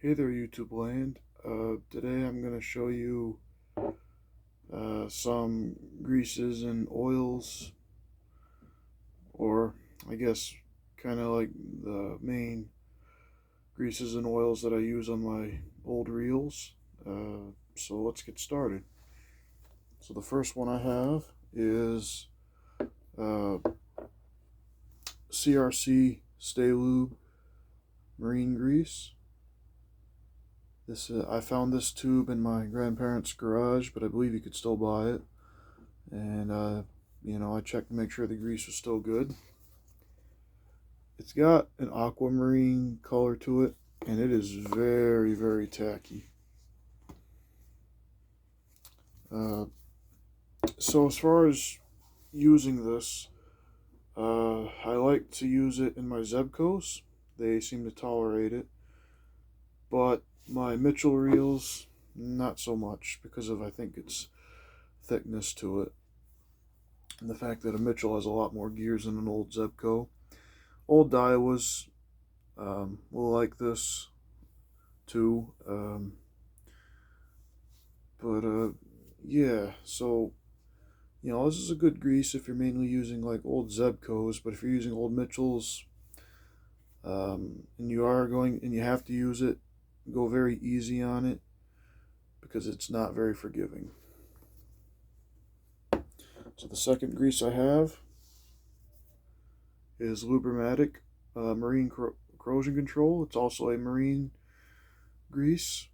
Hey there, YouTube land. Today I'm going to show you some greases and oils, or I guess kind of like the main greases and oils that I use on my old reels. So let's get started. So the first one I have is uh, CRC Stay Lube Marine Grease. I found this tube in my grandparents' garage, but I believe you could still buy it. And I checked to make sure the grease was still good. It's got an aquamarine color to it, and it is very, very tacky. So as far as using this, I like to use it in my Zebcos. They seem to tolerate it, but my Mitchell reels, not so much, because of, I think, its thickness to it, and the fact that a Mitchell has a lot more gears than an old Zebco. Old Daiwas will like this too, yeah, so this is a good grease if you're mainly using like old Zebcos, but if you're using old Mitchells, and you have to use it, go very easy on it, because it's not very forgiving. So the second grease I have is Lubermatic Marine Corrosion Control. It's also a marine grease.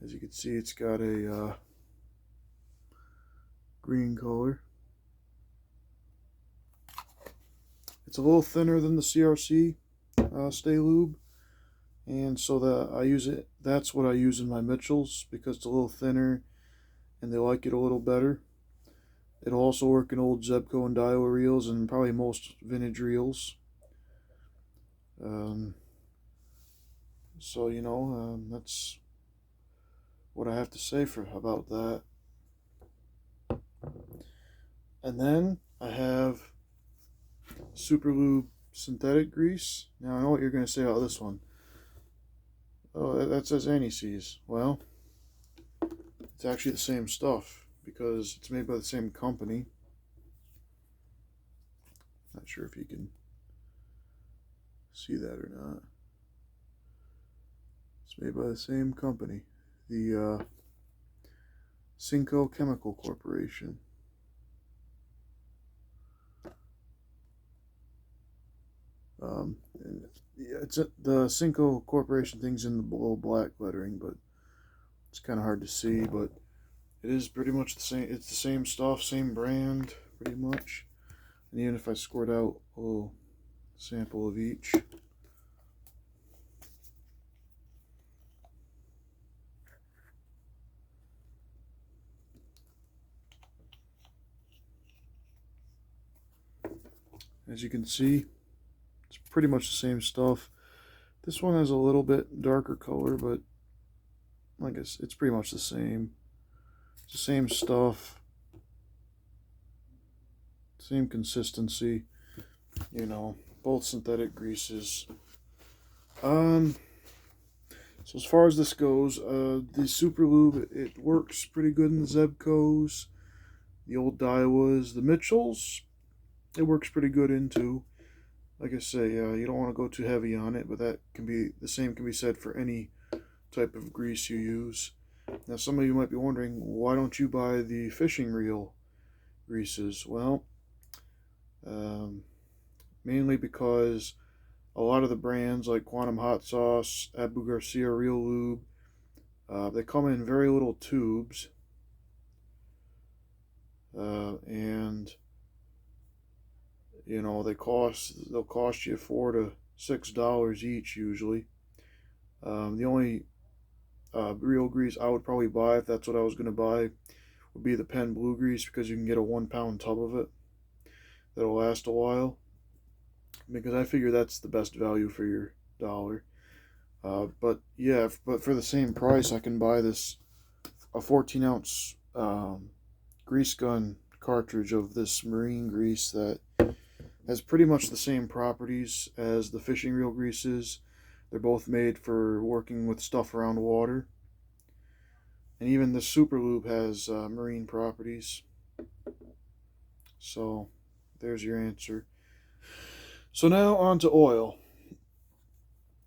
As you can see, it's got a green color. It's a little thinner than the CRC Stay Lube, and so that's what I use in my Mitchells, because it's a little thinner and they like it a little better. It'll also work in old Zebco and Daiwa reels, and probably most vintage reels. That's what I have to say about that. And then I have Super Lube synthetic grease. Now I know what you're going to say about this one. Oh, that says anti-seize. Well, it's actually the same stuff, because it's made by the same company. Not sure if you can see that or not. It's made by the same company, the Cinco Chemical Corporation. And it's the Cinco Corporation thing's in the little black lettering, but it's kind of hard to see. But it is pretty much the same. It's the same stuff, same brand, pretty much. And even if I squirt out a little sample of each. As you can see, it's pretty much the same stuff. This one has a little bit darker color, but I guess it's pretty much the same. It's the same stuff, same consistency, both synthetic greases. So as far as this goes, the Super Lube, it works pretty good in the Zebcos, the old Daiwas, the Mitchells, it works pretty good into. Like I say, you don't want to go too heavy on it, but the same can be said for any type of grease you use. Now, some of you might be wondering, why don't you buy the fishing reel greases? Well, mainly because a lot of the brands like Quantum Hot Sauce, Abu Garcia Real Lube, they come in very little tubes, and they'll cost you $4 to $6 each usually. The only real grease I would probably buy, if that's what I was going to buy, would be the Penn Blue Grease, because you can get a 1-pound tub of it that'll last a while, because I figure that's the best value for your dollar. But for the same price, I can buy a 14-ounce grease gun cartridge of this marine grease that Has pretty much the same properties as the fishing reel greases. They're both made for working with stuff around water. And even the Super Lube has marine properties. So there's your answer. So now on to oil.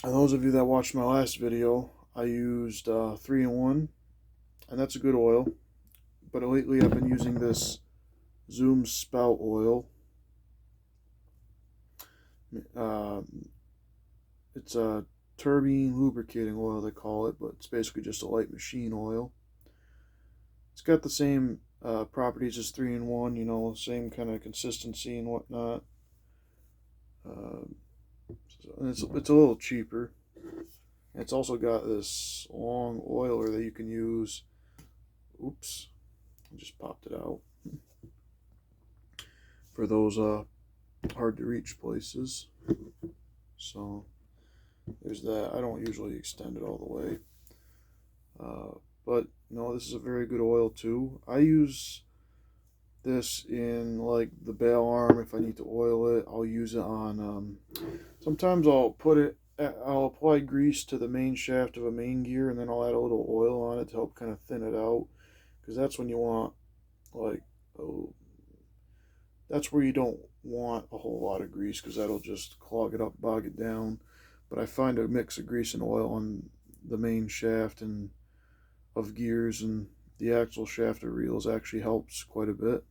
And those of you that watched my last video, I used 3-in-1, and that's a good oil. But lately I've been using this Zoom spout oil. It's a turbine lubricating oil, they call it, but it's basically just a light machine oil. It's got the same properties as 3-in-1, you know, same kind of consistency and whatnot. And it's a little cheaper. It's also got this long oiler that you can use. Oops, I just popped it out. For those hard to reach places. So there's that. I don't usually extend it all the way. But no, this is a very good oil too. I use this in like the bail arm. If I need to oil it, I'll use it on sometimes I'll apply grease to the main shaft of a main gear, and then I'll add a little oil on it to help kind of thin it out, because that's when you want that's where you don't want a whole lot of grease, because that'll just clog it up, bog it down. But I find a mix of grease and oil on the main shaft and of gears and the axle shaft of reels actually helps quite a bit.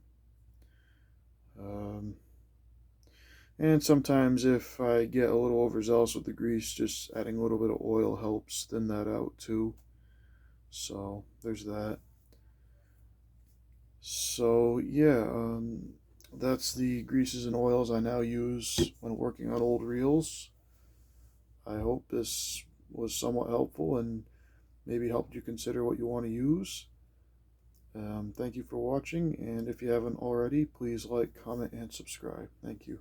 And sometimes if I get a little overzealous with the grease, just adding a little bit of oil helps thin that out too. So there's that. So yeah, that's the greases and oils I now use when working on old reels. I hope this was somewhat helpful and maybe helped you consider what you want to use. Thank you for watching, and if you haven't already, please like, comment, and subscribe. Thank you.